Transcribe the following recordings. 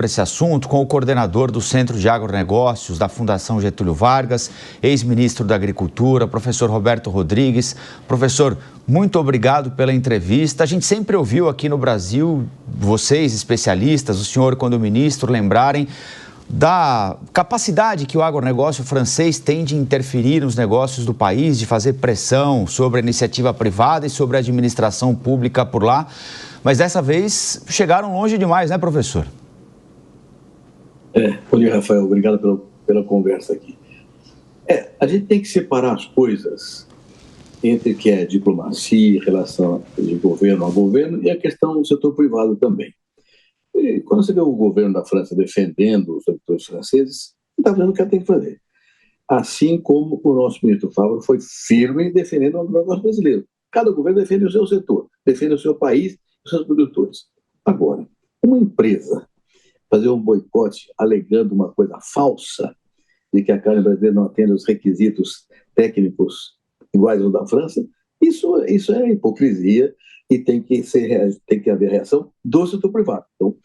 para esse assunto com o coordenador do Centro de Agronegócios da Fundação Getúlio Vargas, ex-ministro da Agricultura, professor Roberto Rodrigues. Professor, muito obrigado pela entrevista. A gente sempre ouviu aqui no Brasil, vocês especialistas, o senhor quando ministro, lembrarem da capacidade que o agronegócio francês tem de interferir nos negócios do país, de fazer pressão sobre a iniciativa privada e sobre a administração pública por lá. Mas dessa vez chegaram longe demais, né, professor? Bom dia, Rafael. Obrigado pela conversa aqui. A gente tem que separar as coisas entre o que é diplomacia, relação de governo a governo e a questão do setor privado também. E quando você vê o governo da França defendendo os setores franceses, está fazendo o que ela tem que fazer. Assim como o nosso ministro Favaro foi firme defendendo o negócio brasileiro. Cada governo defende o seu setor, defende o seu país e os seus produtores. Agora, uma empresa fazer um boicote alegando uma coisa falsa de que a carne brasileira não atende os requisitos técnicos iguais aos da França, isso é hipocrisia e tem que haver reação do setor privado. Então,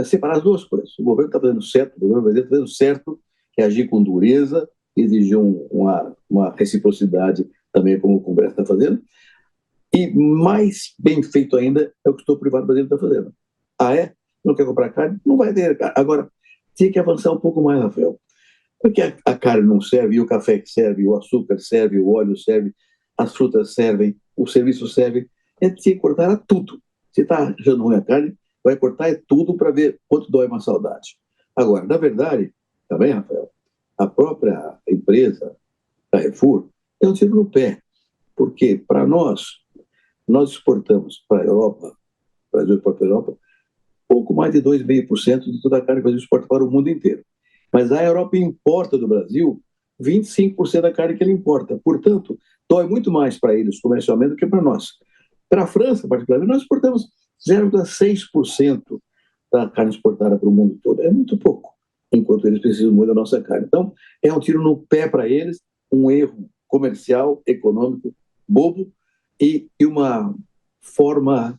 separar as duas coisas. O governo está fazendo certo, o governo brasileiro está fazendo certo, que agir com dureza, exigir uma reciprocidade também como o Congresso está fazendo, e mais bem feito ainda é o que o setor privado brasileiro está fazendo. Não quer comprar carne? Não vai ter. Agora, tinha que avançar um pouco mais, Rafael. Porque a carne não serve, e o café que serve, o açúcar serve, o óleo serve, as frutas servem, o serviço serve. Tinha que cortar tudo. Se está achando ruim a carne, vai cortar tudo para ver quanto dói uma saudade. Agora, na verdade, também, Rafael, a própria empresa Carrefour é um tiro no pé. Porque para nós exportamos para a Europa, o Brasil exporta para a Europa, pouco mais de 2,5% de toda a carne que o Brasil exporta para o mundo inteiro. Mas a Europa importa do Brasil 25% da carne que ele importa. Portanto, dói muito mais para eles comercialmente do que para nós. Para a França, particularmente, nós exportamos 0,6% da carne exportada para o mundo todo. É muito pouco, enquanto eles precisam muito da nossa carne. Então, é um tiro no pé para eles, um erro comercial, econômico, bobo e uma forma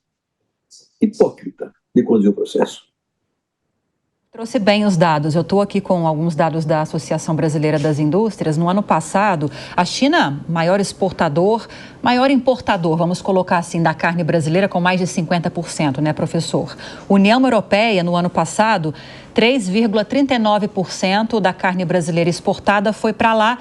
hipócrita de conduzir o processo. Trouxe bem os dados. Eu estou aqui com alguns dados da Associação Brasileira das Indústrias. No ano passado, a China, maior exportador, maior importador, vamos colocar assim, da carne brasileira, com mais de 50%, né, professor? União Europeia, no ano passado, 3,39% da carne brasileira exportada foi para lá.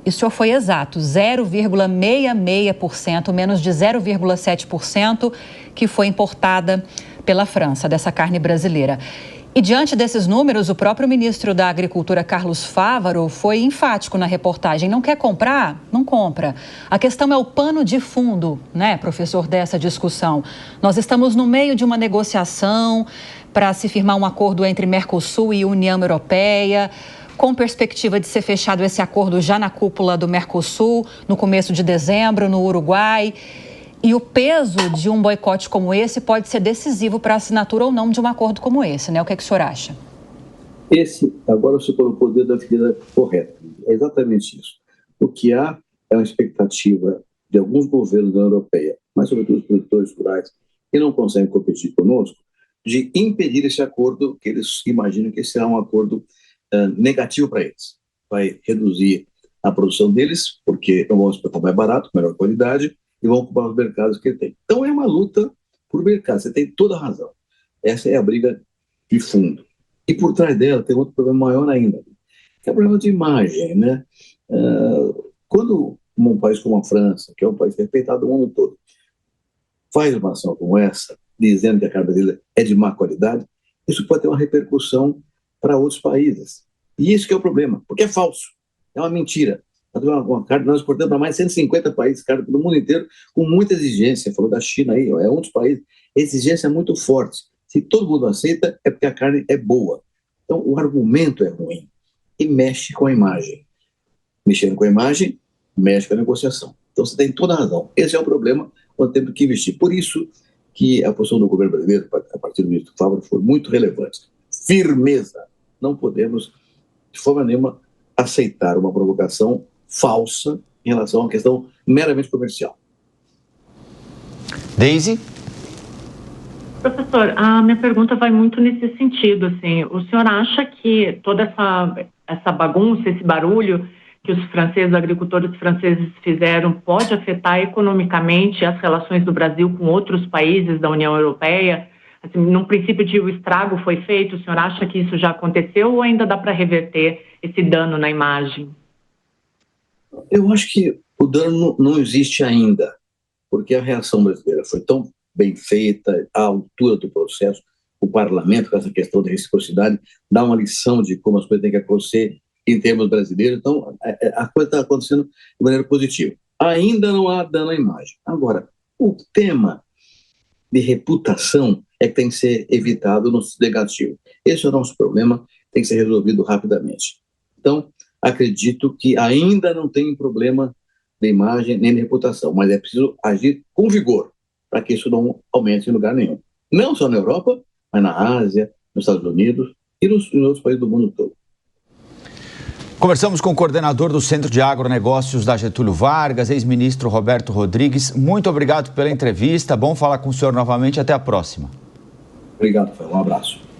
E o senhor foi exato, 0,66%, menos de 0,7% que foi importada pela França, dessa carne brasileira. E diante desses números, o próprio ministro da Agricultura, Carlos Fávaro, foi enfático na reportagem. Não quer comprar? Não compra. A questão é o pano de fundo, né, professor, dessa discussão. Nós estamos no meio de uma negociação para se firmar um acordo entre Mercosul e União Europeia, com perspectiva de ser fechado esse acordo já na cúpula do Mercosul, no começo de dezembro, no Uruguai. E o peso de um boicote como esse pode ser decisivo para a assinatura ou não de um acordo como esse, né? O que é que o senhor acha? Agora você colocou o dedo da ferida correto. É exatamente isso. O que há é uma expectativa de alguns governos da União Europeia, mas sobretudo os produtores rurais, que não conseguem competir conosco, de impedir esse acordo, que eles imaginam que será um acordo negativo para eles. Vai reduzir a produção deles, porque não vão exportar mais barato, melhor qualidade, e vão ocupar os mercados que ele tem. Então é uma luta por mercado, você tem toda a razão. Essa é a briga de fundo. E por trás dela tem outro problema maior ainda, que é o problema de imagem, né? Quando um país como a França, que é um país respeitado no mundo todo, faz uma ação como essa, dizendo que a carne brasileira é de má qualidade, isso pode ter uma repercussão para outros países. E isso que é o problema, porque é falso, é uma mentira. Uma carne, nós exportamos para mais de 150 países, carne do mundo inteiro, com muita exigência. Falou da China aí, é outros países. Exigência muito forte. Se todo mundo aceita, é porque a carne é boa. Então, o argumento é ruim e mexe com a imagem. Mexendo com a imagem, mexe com a negociação. Então, você tem toda a razão. Esse é o problema, onde temos que investir. Por isso que a posição do governo brasileiro, a partir do ministro Fávaro, foi muito relevante. Firmeza. Não podemos, de forma nenhuma, aceitar uma provocação falsa em relação a uma questão meramente comercial. Deise? Professor, a minha pergunta vai muito nesse sentido, assim, o senhor acha que toda essa bagunça, esse barulho que os franceses, agricultores franceses fizeram pode afetar economicamente as relações do Brasil com outros países da União Europeia? Assim, num princípio de o estrago foi feito, o senhor acha que isso já aconteceu ou ainda dá para reverter esse dano na imagem? Eu acho que o dano não existe ainda, porque a reação brasileira foi tão bem feita, à altura do processo, o parlamento, com essa questão da reciprocidade, dá uma lição de como as coisas têm que acontecer em termos brasileiros, então a coisa está acontecendo de maneira positiva. Ainda não há dano à imagem. Agora, o tema de reputação é que tem que ser evitado no negativo. Esse é o nosso problema, tem que ser resolvido rapidamente. Então, acredito que ainda não tem problema de imagem nem de reputação, mas é preciso agir com vigor para que isso não aumente em lugar nenhum. Não só na Europa, mas na Ásia, nos Estados Unidos e nos outros países do mundo todo. Conversamos com o coordenador do Centro de Agronegócios da Getúlio Vargas, ex-ministro Roberto Rodrigues. Muito obrigado pela entrevista. Bom falar com o senhor novamente. Até a próxima. Obrigado, Fel. Um abraço.